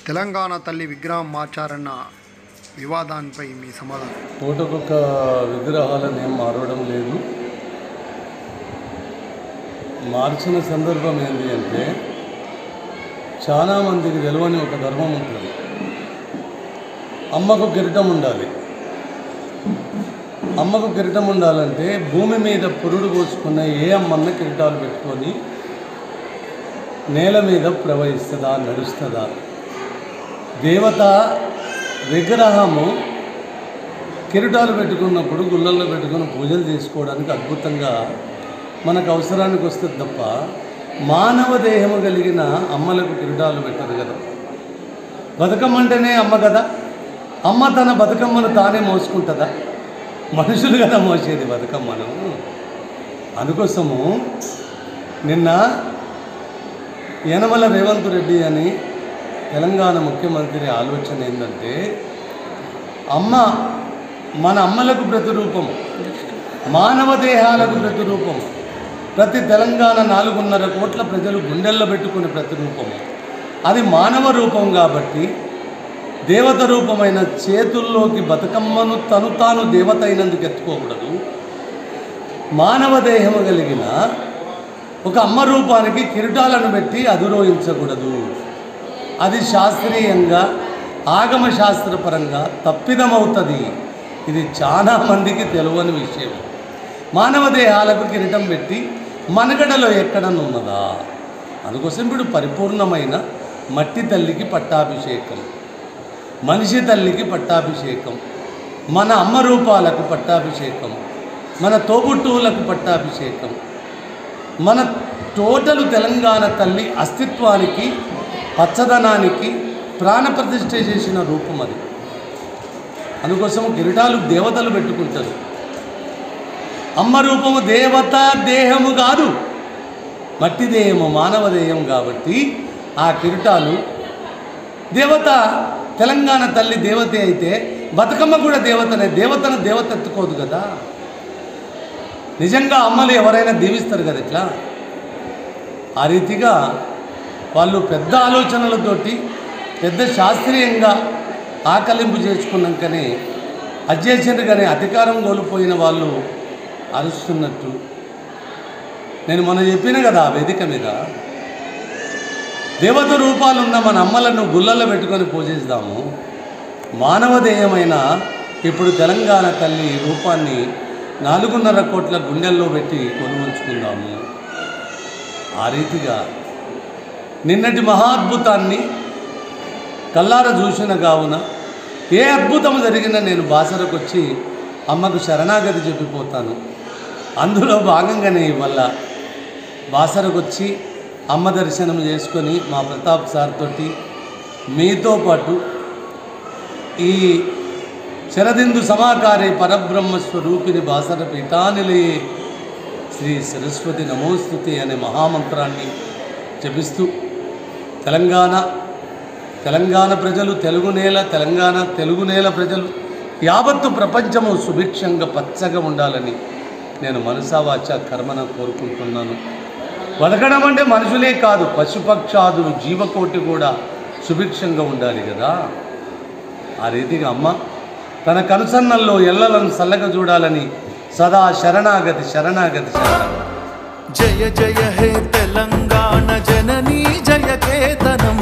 తెలంగాణ తల్లి విగ్రహం మార్చారన్న వివాదానిపై మీ సమాధానం? పూటకొక విగ్రహాలను ఏం మారడం లేదు. మార్చిన సందర్భం ఏంటి అంటే, చాలామందికి తెలియని ఒక ధర్మం ఉంటుంది. అమ్మకు కిరీటం ఉండాలి. అమ్మకు కిరీటం ఉండాలంటే భూమి మీద పురుడు పోసుకున్న ఏ అమ్మన్న కిరీటాలు పెట్టుకొని నేల మీద ప్రవహిస్తుందా, నడుస్తుందా? దేవత విగ్రహము కిరీటాలు పెట్టుకున్నప్పుడు గుళ్ళల్లో పెట్టుకుని పూజలు చేసుకోవడానికి అద్భుతంగా మనకు అవసరానికి వస్తుంది తప్ప మానవ దేహము కలిగిన అమ్మలకు కిరీటాలు పెట్టరు కదా. బతుకమ్మ అంటేనే అమ్మ కదా. అమ్మ తన బతుకమ్మను తానే మోసుకుంటుందా? మనుషులు కదా మోసేది బతుకమ్మను. అందుకోసము నిన్న యనమల రేవంత్ రెడ్డి అని తెలంగాణ ముఖ్యమంత్రి ఆలోచన ఏంటంటే, మన అమ్మలకు ప్రతిరూపము, మానవ దేహాలకు ప్రతిరూపము, ప్రతి తెలంగాణ 4.5 కోట్ల ప్రజలు గుండెల్లో పెట్టుకునే ప్రతిరూపము. అది మానవ రూపం కాబట్టి దేవత రూపమైన చేతుల్లోకి బతుకమ్మను తాను దేవత అయినందుకు ఎత్తుకోకూడదు. మానవ దేహము కలిగిన ఒక అమ్మ రూపానికి కిరీటాలను పెట్టి అధిరోహించకూడదు. అది శాస్త్రీయంగా ఆగమ శాస్త్రపరంగా తప్పిదమవుతుంది. ఇది చాలా మందికి తెలియని విషయం. మానవ దేహాలకు కిరీటం పెట్టి మనగడలో ఎక్కడనున్నదా? అందుకోసం ఇప్పుడు పరిపూర్ణమైన మట్టి తల్లికి పట్టాభిషేకం, మనిషి తల్లికి పట్టాభిషేకం, మన అమ్మ రూపాలకు పట్టాభిషేకం, మన తోబుట్టువులకు పట్టాభిషేకం, మన టోటల్ తెలంగాణ తల్లి అస్తిత్వానికి, పచ్చదనానికి ప్రాణప్రతిష్ఠ చేసిన రూపం అది. అందుకోసం కిరీటాలు దేవతలు పెట్టుకుంటారు. అమ్మ రూపము దేవత దేహము కాదు, మట్టి దేహము, మానవ దేహం కాబట్టి ఆ కిరీటాలు దేవత. తెలంగాణ తల్లి దేవతే అయితే బతుకమ్మ కూడా దేవతనే. దేవతను దేవత ఎత్తుకోదు కదా. నిజంగా అమ్మలు ఎవరైనా దీవిస్తారు కదా ఇట్లా. ఆ రీతిగా వాళ్ళు పెద్ద ఆలోచనలతోటి పెద్ద శాస్త్రీయంగా ఆకలింపు చేసుకున్నాకనే అధ్యక్షుడిగానే అధికారం కోల్పోయిన వాళ్ళు అరుస్తున్నట్టు నేను మొన్న చెప్పిన కదా ఆ వేదిక మీద. దేవత రూపాలున్న మన అమ్మలను గుళ్ళల్లో పెట్టుకొని పూజిస్తాము. మానవ దేహమైన ఇప్పుడు తెలంగాణ తల్లి రూపాన్ని 4.5 కోట్ల గుండెల్లో పెట్టి కొనుగొంచుకుందాము. ఆ రీతిగా నిన్నటి మహాద్భుతాన్ని కల్లార చూసిన కావున ఏ అద్భుతం జరిగినా నేను బాసరకు వచ్చి అమ్మకు శరణాగతి చెప్పిపోతాను. అందులో భాగంగానే ఇవాళ బాసరకు వచ్చి అమ్మ దర్శనం చేసుకొని మా ప్రతాప్ సార్ తోటి మీతో పాటు ఈ శరదిందు సమాకారే పరబ్రహ్మస్వరూపిణి బాసర పీఠానిలయే శ్రీ సరస్వతి నమోస్తుతి అనే మహామంత్రాన్ని జపిస్తూ తెలంగాణ ప్రజలు, తెలుగు నేల ప్రజలు, యావత్తు ప్రపంచము సుభిక్షంగా పచ్చగా ఉండాలని నేను మనసా వాచా కర్మన కోరుకుంటున్నాను. బతకడం అంటే మనుషులే కాదు, పశుపక్షాదులు, జీవకోటి కూడా సుభిక్షంగా ఉండాలి కదా. ఆ రీతిగా అమ్మ తన కనుసన్నల్లో ఎల్లలను చల్లగా చూడాలని సదా శరణాగతి శరణాగతి శరణాగతి. జయ జయ హే తెలంగాణ జననీ జయ కేతనం.